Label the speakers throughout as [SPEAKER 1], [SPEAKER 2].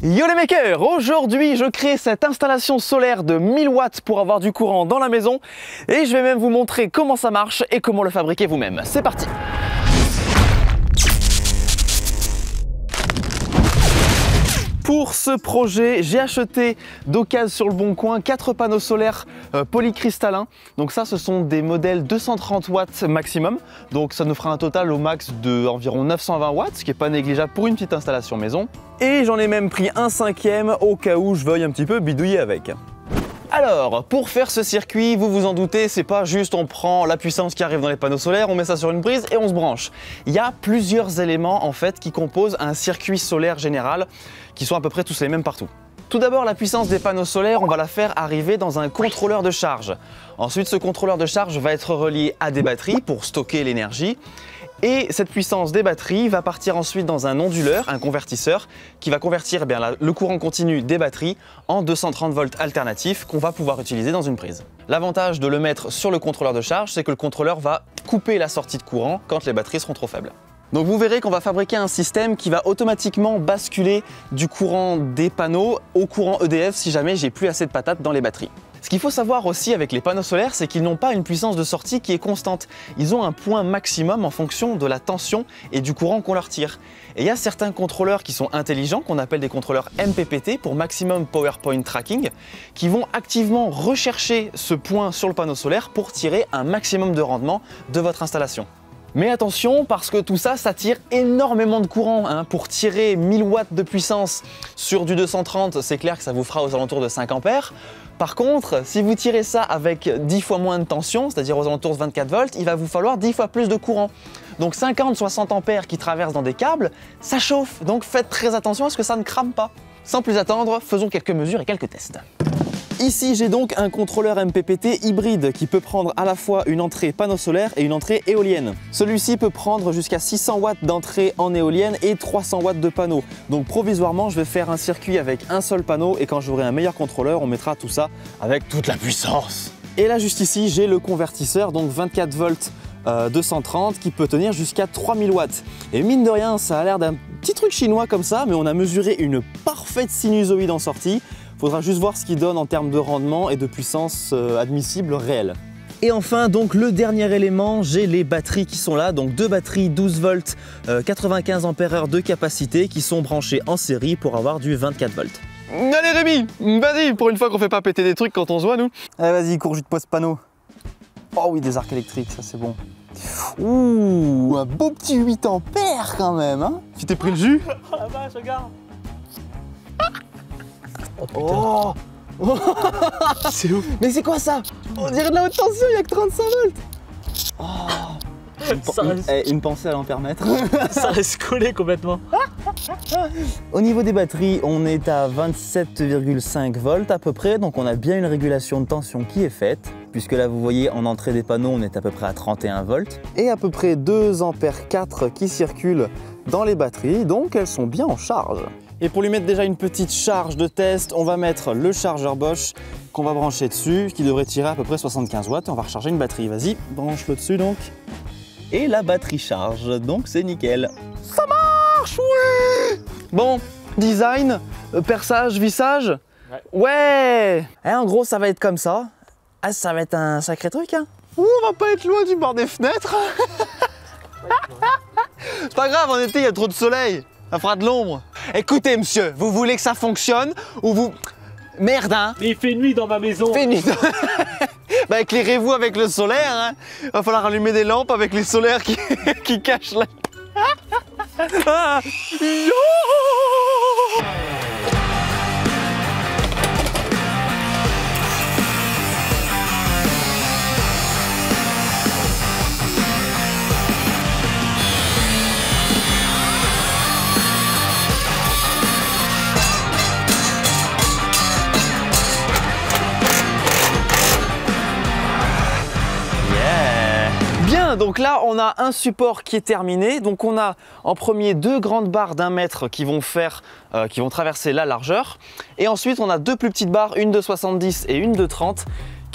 [SPEAKER 1] Yo les makers, aujourd'hui je crée cette installation solaire de 1000 watts pour avoir du courant dans la maison et je vais même vous montrer comment ça marche et comment le fabriquer vous-même. C'est parti! Pour ce projet, j'ai acheté d'occasion sur le Bon Coin 4 panneaux solaires polycristallins. Donc ça, ce sont des modèles 230 watts maximum. Donc ça nous fera un total au max de environ 920 watts, ce qui n'est pas négligeable pour une petite installation maison. Et j'en ai même pris un 5e au cas où je veuille un petit peu bidouiller avec. Alors, pour faire ce circuit, vous vous en doutez, c'est pas juste on prend la puissance qui arrive dans les panneaux solaires, on met ça sur une prise et on se branche. Il y a plusieurs éléments en fait qui composent un circuit solaire général qui sont à peu près tous les mêmes partout. Tout d'abord, la puissance des panneaux solaires, on va la faire arriver dans un contrôleur de charge. Ensuite, ce contrôleur de charge va être relié à des batteries pour stocker l'énergie. Et cette puissance des batteries va partir ensuite dans un onduleur, un convertisseur, qui va convertir le courant continu des batteries en 230 volts alternatifs qu'on va pouvoir utiliser dans une prise. L'avantage de le mettre sur le contrôleur de charge, c'est que le contrôleur va couper la sortie de courant quand les batteries seront trop faibles. Donc vous verrez qu'on va fabriquer un système qui va automatiquement basculer du courant des panneaux au courant EDF si jamais j'ai plus assez de patates dans les batteries. Ce qu'il faut savoir aussi avec les panneaux solaires, c'est qu'ils n'ont pas une puissance de sortie qui est constante. Ils ont un point maximum en fonction de la tension et du courant qu'on leur tire. Et il y a certains contrôleurs qui sont intelligents, qu'on appelle des contrôleurs MPPT pour Maximum Power Point Tracking, qui vont activement rechercher ce point sur le panneau solaire pour tirer un maximum de rendement de votre installation. Mais attention, parce que tout ça, ça tire énormément de courant. Pour tirer 1000 watts de puissance sur du 230, c'est clair que ça vous fera aux alentours de 5 ampères. Par contre, si vous tirez ça avec 10 fois moins de tension, c'est-à-dire aux alentours de 24 volts, il va vous falloir 10 fois plus de courant. Donc 50-60 ampères qui traversent dans des câbles, ça chauffe. Donc faites très attention à ce que ça ne crame pas. Sans plus attendre, faisons quelques mesures et quelques tests. Ici, j'ai donc un contrôleur MPPT hybride qui peut prendre à la fois une entrée panneau solaire et une entrée éolienne. Celui-ci peut prendre jusqu'à 600 watts d'entrée en éolienne et 300 watts de panneau. Donc provisoirement, je vais faire un circuit avec un seul panneau et quand j'aurai un meilleur contrôleur, on mettra tout ça avec toute la puissance. Et là, juste ici, j'ai le convertisseur, donc 24 volts 230 qui peut tenir jusqu'à 3000 watts. Et mine de rien, ça a l'air d'un petit truc chinois comme ça, mais on a mesuré une parfaite sinusoïde en sortie. Faudra juste voir ce qu'il donne en termes de rendement et de puissance admissible réelle. Et enfin, donc le dernier élément, j'ai les batteries qui sont là. Donc deux batteries 12 volts, 95 ampères-heure de capacité qui sont branchées en série pour avoir du 24 volts. Allez Rémi, vas-y, pour une fois qu'on fait pas péter des trucs quand on se voit nous. Allez vas-y, cours, je te pose panneau. Oh oui, des arcs électriques, ça c'est bon. Ouh, un beau petit 8 ampères quand même, hein. Tu t'es pris le jus?
[SPEAKER 2] Oh la vache, regarde.
[SPEAKER 1] Oh, oh.
[SPEAKER 2] C'est ouf.
[SPEAKER 1] Mais c'est quoi ça? On dirait de la haute tension, il n'y a que 35 volts. Oh. Une pensée à l'ampère-mètre.
[SPEAKER 2] Ça reste collé complètement.
[SPEAKER 1] Au niveau des batteries, on est à 27,5 volts à peu près, donc on a bien une régulation de tension qui est faite, puisque là vous voyez en entrée des panneaux on est à peu près à 31 volts, et à peu près 2 ampères 4 qui circulent dans les batteries, donc elles sont bien en charge. Et pour lui mettre déjà une petite charge de test, on va mettre le chargeur Bosch qu'on va brancher dessus, qui devrait tirer à peu près 75 watts. On va recharger une batterie. Vas-y, branche-le dessus donc. Et la batterie charge, donc c'est nickel. Ça marche, oui! Bon, design, perçage, vissage. Ouais! Et en gros, ça va être comme ça. Ah, ça va être un sacré truc, hein. Ouh, on va pas être loin du bord des fenêtres. C'est pas grave, en été, il y a trop de soleil. Ça fera de l'ombre. Écoutez, monsieur, vous voulez que ça fonctionne ou vous... Merde, hein?
[SPEAKER 2] Mais il fait nuit dans ma maison.
[SPEAKER 1] Il fait nuit dans... Bah, éclairez-vous avec le solaire, hein? Va falloir allumer des lampes avec les solaires qui cachent la... Ah. Bien, donc là on a un support qui est terminé. Donc on a en premier deux grandes barres d'1 mètre qui vont traverser la largeur. Et ensuite on a deux plus petites barres, une de 70 et une de 30,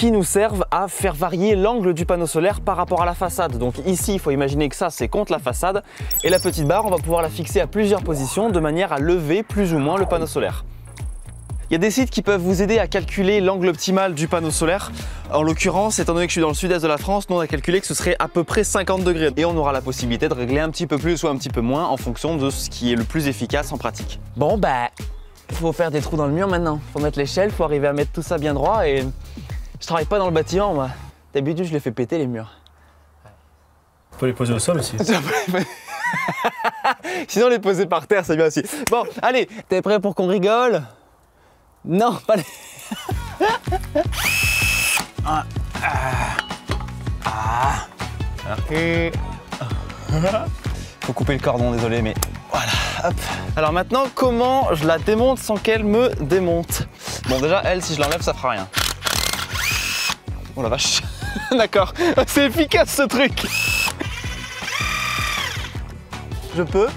[SPEAKER 1] qui nous servent à faire varier l'angle du panneau solaire par rapport à la façade. Donc ici, il faut imaginer que ça, c'est contre la façade. Et la petite barre, on va pouvoir la fixer à plusieurs positions de manière à lever plus ou moins le panneau solaire. Il y a des sites qui peuvent vous aider à calculer l'angle optimal du panneau solaire. En l'occurrence, étant donné que je suis dans le sud-est de la France, nous on a calculé que ce serait à peu près 50 degrés. Et on aura la possibilité de régler un petit peu plus ou un petit peu moins en fonction de ce qui est le plus efficace en pratique. Bon bah, faut faire des trous dans le mur maintenant. Faut mettre l'échelle, faut arriver à mettre tout ça bien droit et... Je travaille pas dans le bâtiment moi. D'habitude je les fais péter les murs.
[SPEAKER 2] Faut les poser au sol aussi.
[SPEAKER 1] Sinon les poser par terre c'est bien aussi. Bon, allez, t'es prêt pour qu'on rigole? Non, pas les... Faut couper le cordon, désolé, mais voilà, hop. Alors maintenant, comment je la démonte sans qu'elle me démonte? Bon, déjà, elle, si je l'enlève, ça fera rien. Oh la vache. D'accord, c'est efficace ce truc. Je peux?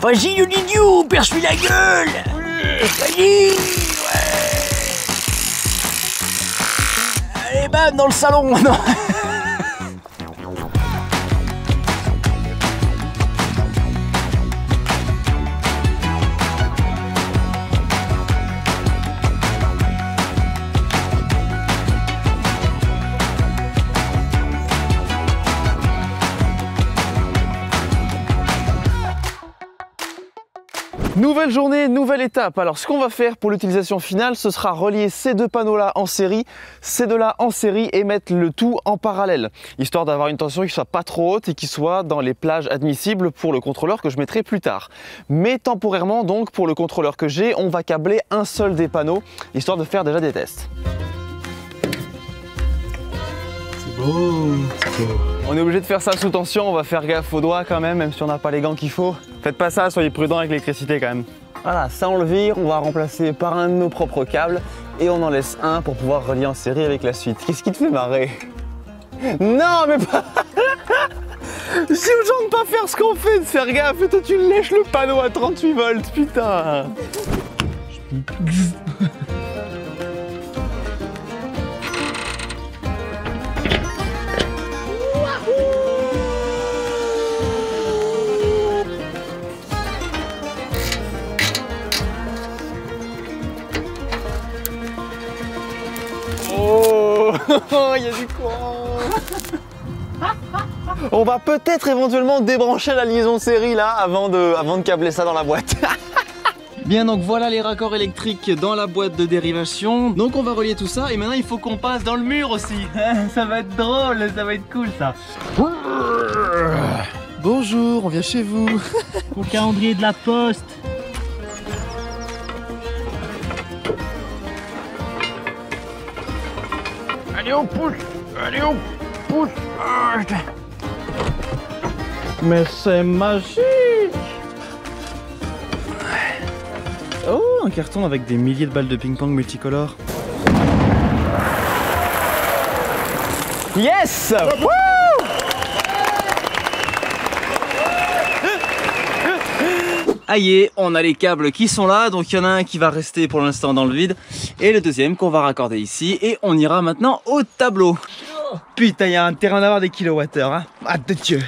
[SPEAKER 3] Vas-y, Younidiou, perce-lui la gueule. Vas-y, ouais. Allez, bam, dans le salon. Non.
[SPEAKER 1] Nouvelle journée, nouvelle étape. Alors ce qu'on va faire pour l'utilisation finale, ce sera relier ces deux panneaux-là en série, ces deux-là en série et mettre le tout en parallèle, histoire d'avoir une tension qui soit pas trop haute et qui soit dans les plages admissibles pour le contrôleur que je mettrai plus tard. Mais temporairement donc, pour le contrôleur que j'ai, on va câbler un seul des panneaux, histoire de faire déjà des tests.
[SPEAKER 2] C'est beau, c'est beau.
[SPEAKER 1] On est obligé de faire ça sous tension, on va faire gaffe aux doigts quand même si on n'a pas les gants qu'il faut. Faites pas ça, soyez prudents avec l'électricité quand même. Voilà, ça on le vire, on va remplacer par un de nos propres câbles et on en laisse un pour pouvoir relier en série avec la suite. Qu'est-ce qui te fait marrer? Non mais pas... C'est aux gens de pas faire ce qu'on fait, de faire gaffe, et toi tu lèches le panneau à 38 volts, putain. Oh, il y a du courant. On va peut-être éventuellement débrancher la liaison série là avant de câbler ça dans la boîte. Bien, donc voilà les raccords électriques dans la boîte de dérivation. Donc on va relier tout ça et maintenant il faut qu'on passe dans le mur aussi. Ça va être drôle, ça va être cool ça. Bonjour, on vient chez vous.
[SPEAKER 3] Au calendrier de la poste.
[SPEAKER 1] Allez on pousse. Allez on pousse. Mais c'est magique. Oh, un carton avec des milliers de balles de ping-pong multicolores. Yes! Wouh! Aïe, on a les câbles qui sont là, donc il y en a un qui va rester pour l'instant dans le vide et le deuxième qu'on va raccorder ici et on ira maintenant au tableau. Putain, il y a un terrain d'avoir des kilowattheures, hein. Ah de Dieu.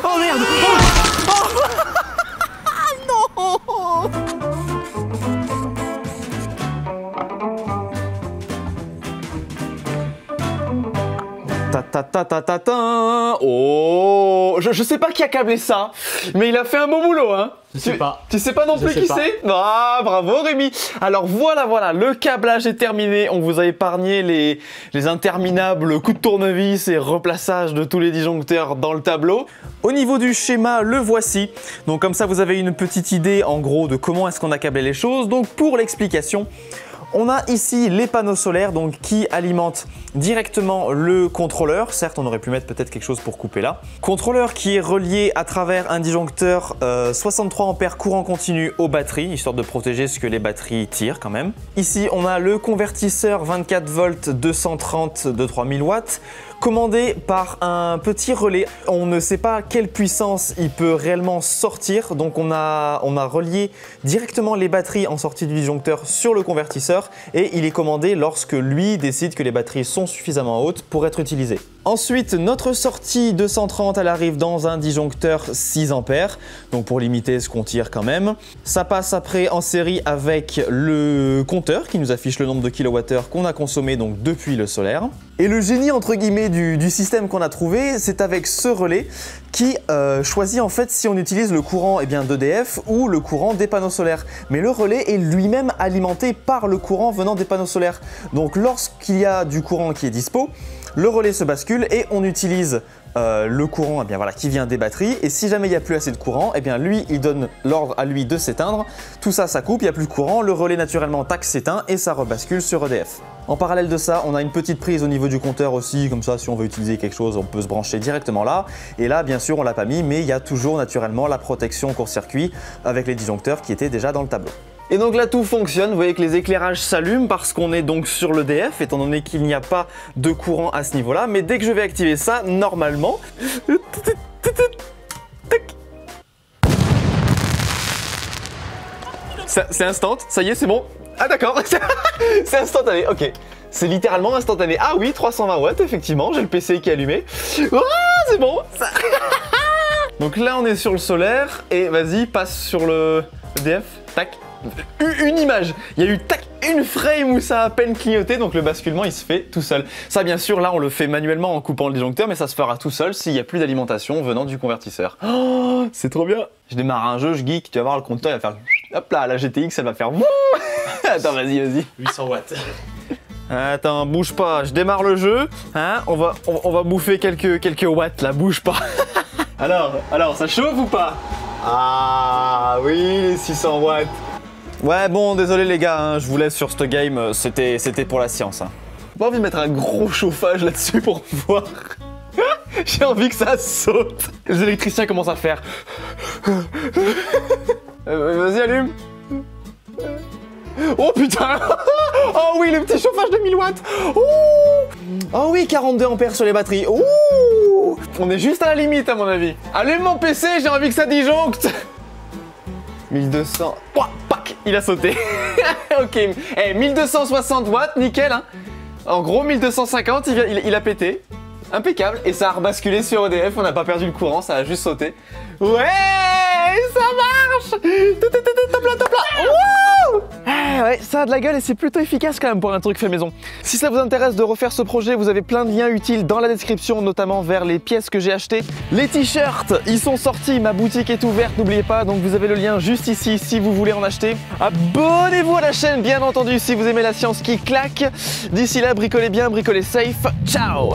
[SPEAKER 1] Oh merde! Non! Oh, je sais pas qui a câblé ça, mais il a fait un bon boulot, hein.
[SPEAKER 2] Je sais pas.
[SPEAKER 1] Tu sais pas non plus qui c'est? Ah, bravo Rémi. Alors voilà, le câblage est terminé. On vous a épargné les interminables coups de tournevis et replaçage de tous les disjoncteurs dans le tableau. Au niveau du schéma, le voici. Donc comme ça, vous avez une petite idée en gros de comment est-ce qu'on a câblé les choses. Donc pour l'explication, on a ici les panneaux solaires donc, qui alimentent directement le contrôleur. Certes, on aurait pu mettre peut-être quelque chose pour couper là. Contrôleur qui est relié à travers un disjoncteur 63 ampères courant continu aux batteries, histoire de protéger ce que les batteries tirent quand même. Ici, on a le convertisseur 24 volts 230 de 3000 watts commandé par un petit relais. On ne sait pas quelle puissance il peut réellement sortir, donc on a relié directement les batteries en sortie du disjoncteur sur le convertisseur et il est commandé lorsque lui décide que les batteries sont suffisamment hautes pour être utilisées. Ensuite, notre sortie 230, elle arrive dans un disjoncteur 6 ampères, donc pour limiter ce qu'on tire quand même. Ça passe après en série avec le compteur qui nous affiche le nombre de kilowattheures qu'on a consommé donc depuis le solaire. Et le génie entre guillemets du système qu'on a trouvé, c'est avec ce relais qui choisit en fait si on utilise le courant d'EDF ou le courant des panneaux solaires. Mais le relais est lui-même alimenté par le courant venant des panneaux solaires. Donc lorsqu'il y a du courant qui est dispo, le relais se bascule et on utilise le courant qui vient des batteries. Et si jamais il n'y a plus assez de courant, lui, il donne l'ordre à lui de s'éteindre. Tout ça, ça coupe, il n'y a plus de courant, le relais naturellement s'éteint et ça rebascule sur EDF. En parallèle de ça, on a une petite prise au niveau du compteur aussi, comme ça si on veut utiliser quelque chose, on peut se brancher directement là. Et là, bien sûr, on l'a pas mis, mais il y a toujours naturellement la protection court-circuit avec les disjoncteurs qui étaient déjà dans le tableau. Et donc là tout fonctionne, vous voyez que les éclairages s'allument parce qu'on est donc sur l'EDF étant donné qu'il n'y a pas de courant à ce niveau là, mais dès que je vais activer ça, normalement... C'est instant, ça y est c'est bon. Ah d'accord, c'est instantané, ok. C'est littéralement instantané. Ah oui, 320 watts effectivement, j'ai le PC qui est allumé. Oh, c'est bon ça... Donc là on est sur le solaire et vas-y passe sur le EDF, tac. Une image, il y a eu tac, une frame où ça a à peine clignoté, donc le basculement il se fait tout seul. Ça bien sûr là on le fait manuellement en coupant le disjoncteur, mais ça se fera tout seul s'il n'y a plus d'alimentation venant du convertisseur. Oh, c'est trop bien. Je démarre un jeu, je geek, tu vas voir le compteur il va faire hop là, la GTX elle va faire attends vas-y.
[SPEAKER 2] 800 watts.
[SPEAKER 1] Attends, bouge pas, je démarre le jeu, hein, on va bouffer quelques watts là, bouge pas. alors ça chauffe ou pas? Ah oui, les 600 watts. Ouais bon désolé les gars, hein, je vous laisse sur ce game, c'était pour la science. Hein. J'ai pas envie de mettre un gros chauffage là-dessus pour voir. J'ai envie que ça saute. Les électriciens commencent à faire. Vas-y allume. Oh putain. Oh oui le petit chauffage de 1000 watts. Oh oui 42 ampères sur les batteries. Ouh. On est juste à la limite à mon avis. Allume mon PC, j'ai envie que ça disjoncte. 1200. Ouah, pac, il a sauté. Ok. 1260 watts, nickel. Hein. En gros, 1250, il a pété. Impeccable. Et ça a rebasculé sur EDF. On n'a pas perdu le courant, ça a juste sauté. Ouais, ça marche. Top là. Wouh. Ouais, ça a de la gueule et c'est plutôt efficace quand même pour un truc fait maison. Si ça vous intéresse de refaire ce projet, vous avez plein de liens utiles dans la description, notamment vers les pièces que j'ai achetées. Les t-shirts, ils sont sortis, ma boutique est ouverte, n'oubliez pas, donc vous avez le lien juste ici si vous voulez en acheter. Abonnez-vous à la chaîne, bien entendu, si vous aimez la science qui claque. D'ici là, bricolez bien, bricolez safe. Ciao.